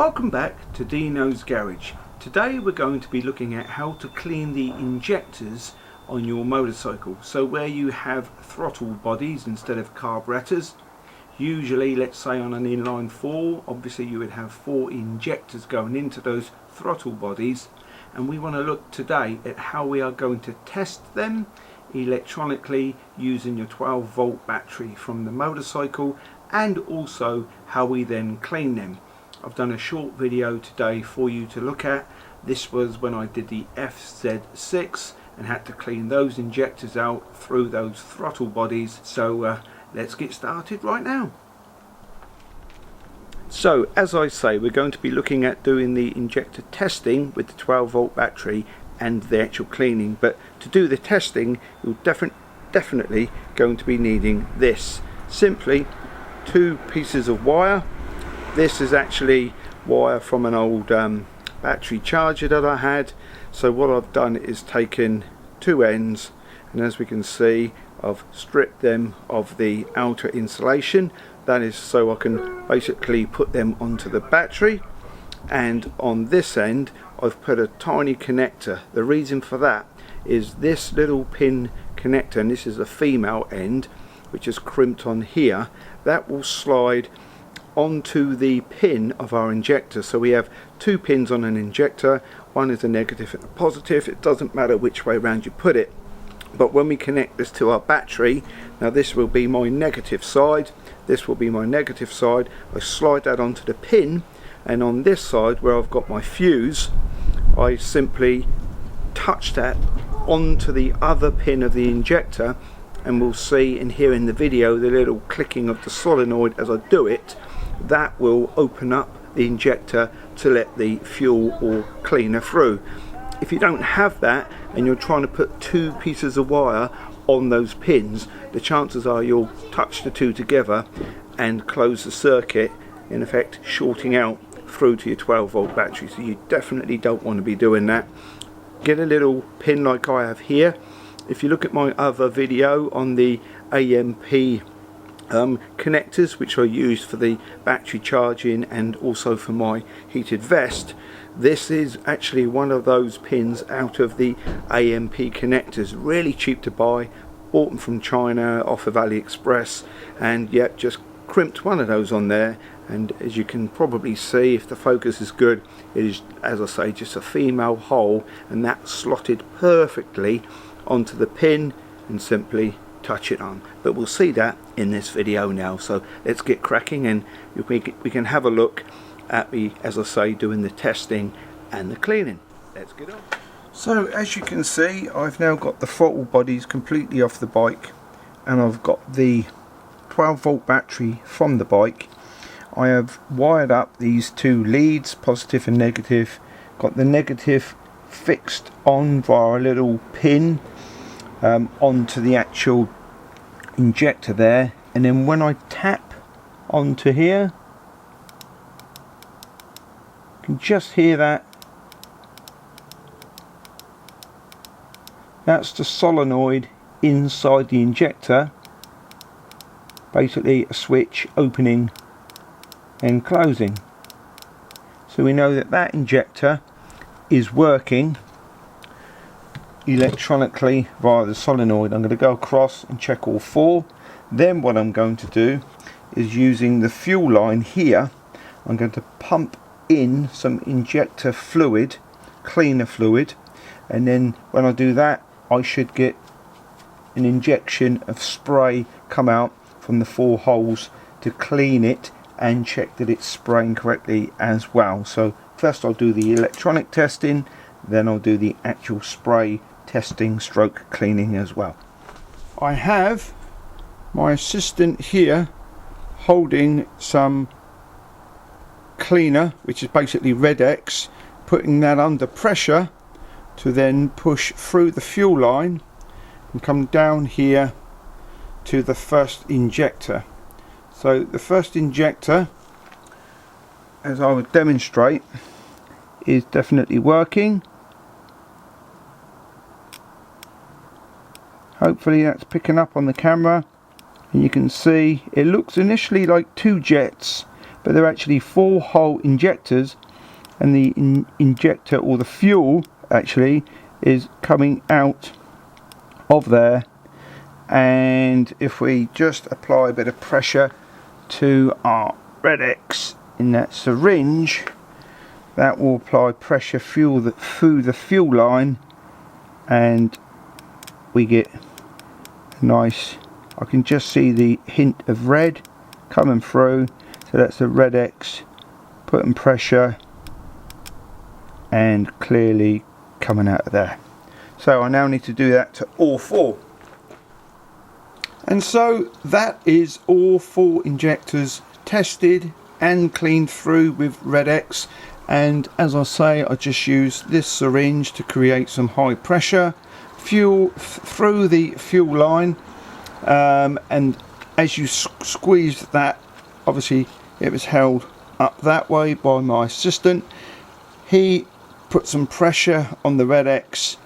Welcome back to Deano's Garage. Today we're going to be looking at how to clean the injectors on your motorcycle. So where you have throttle bodies instead of carburetors, usually let's say on an inline 4, obviously you would have 4 injectors going into those throttle bodies, and we want to look today at how we are going to test them electronically using your 12-volt battery from the motorcycle, and also how we then clean them. I've done a short video today for you to look at. This was when I did the FZ6 and had to clean those injectors out through those throttle bodies. So let's get started right now. So as I say, we're going to be looking at doing the injector testing with the 12-volt battery and the actual cleaning. But to do the testing, you're definitely going to be needing this. Simply 2 pieces of wire. This is actually wire from an old battery charger that I had. So what I've done is taken 2 ends, and as we can see, I've stripped them of the outer insulation. That is so I can basically put them onto the battery. And on this end I've put a tiny connector. The reason for that is this little pin connector, and this is a female end which is crimped on here, that will slide onto the pin of our injector. So we have 2 pins on an injector, one is a negative and a positive. It doesn't matter which way around you put it, but when we connect this to our battery, now this will be my negative side, this will be my negative side. I slide that onto the pin, and on this side where I've got my fuse, I simply touch that onto the other pin of the injector, and we'll see and hear in the video the little clicking of the solenoid as I do it. That will open up the injector to let the fuel or cleaner through. If you don't have that and you're trying to put 2 pieces of wire on those pins, the chances are you'll touch the 2 together and close the circuit, in effect shorting out through to your 12-volt battery. So you definitely don't want to be doing that. Get a little pin like I have here. If you look at my other video on the AMP connectors, which I used for the battery charging and also for my heated vest, this is actually one of those pins out of the AMP connectors. Really cheap to buy, bought them from China off of AliExpress, and yet just crimped one of those on there. And as you can probably see, if the focus is good, it is, as I say, just a female hole, and that slotted perfectly onto the pin, and simply touch it on. But we'll see that in this video now, so let's get cracking and we can have a look at me, as I say, doing the testing and the cleaning. Let's get on. So as you can see, I've now got the throttle bodies completely off the bike, and I've got the 12-volt battery from the bike. I have wired up these 2 leads, positive and negative. Got the negative fixed on via a little pin onto the actual injector there, and then when I tap onto here, you can just hear that. That's the solenoid inside the injector, basically a switch opening and closing. So we know that that injector is working electronically via the solenoid. I'm going to go across and check all 4. Then what I'm going to do is, using the fuel line here, I'm going to pump in some injector fluid, cleaner fluid, and then when I do that, I should get an injection of spray come out from the 4 holes to clean it and check that it's spraying correctly as well. So first I'll do the electronic testing, then I'll do the actual spray testing stroke cleaning as well. I have my assistant here holding some cleaner, which is basically Red X, putting that under pressure to then push through the fuel line and come down here to the first injector. So the first injector, as I would demonstrate, is definitely working. Hopefully that's picking up on the camera, and you can see it looks initially like 2 jets, but they're actually 4-hole injectors, and the injector, or the fuel actually, is coming out of there. And if we just apply a bit of pressure to our Red X in that syringe, that will apply pressure through the fuel line, and we get a nice, I can just see the hint of red coming through, so that's the Red X putting pressure and clearly coming out of there. So I now need to do that to all 4. And so that is all 4 injectors tested and cleaned through with Red X. And as I say, I just used this syringe to create some high pressure fuel through the fuel line, and as you squeezed that, obviously it was held up that way by my assistant. He put some pressure on the Red X,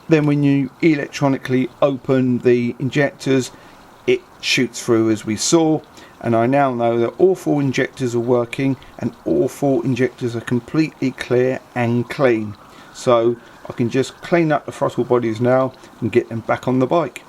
then when you electronically open the injectors, it shoots through as we saw. And I now know that all 4 injectors are working, and all 4 injectors are completely clear and clean. So I can just clean up the throttle bodies now and get them back on the bike.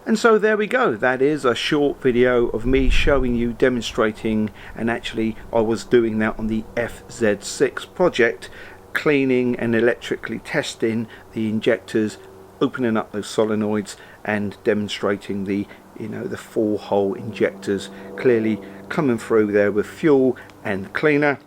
And so there we go. That is a short video of me showing you, demonstrating, and actually I was doing that on the FZ6 project, cleaning and electrically testing the injectors, opening up those solenoids and demonstrating the, the 4-hole injectors clearly coming through there with fuel and cleaner.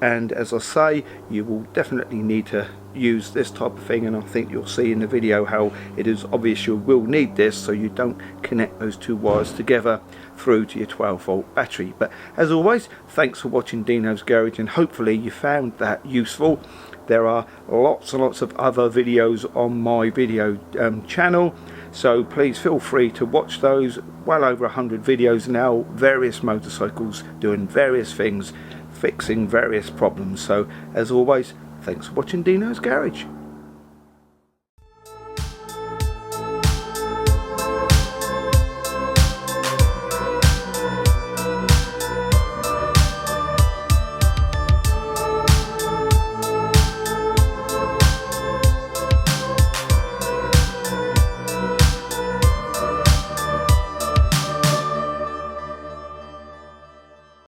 And as I say, you will definitely need to use this type of thing, and I think you'll see in the video how it is obvious you will need this, so you don't connect those 2 wires together through to your 12-volt battery. But as always, thanks for watching Deano's Garage, and hopefully you found that useful. There are lots and lots of other videos on my video channel, so please feel free to watch those. Well over 100 videos now, various motorcycles doing various things, fixing various problems. So as always, thanks for watching Deano's Garage.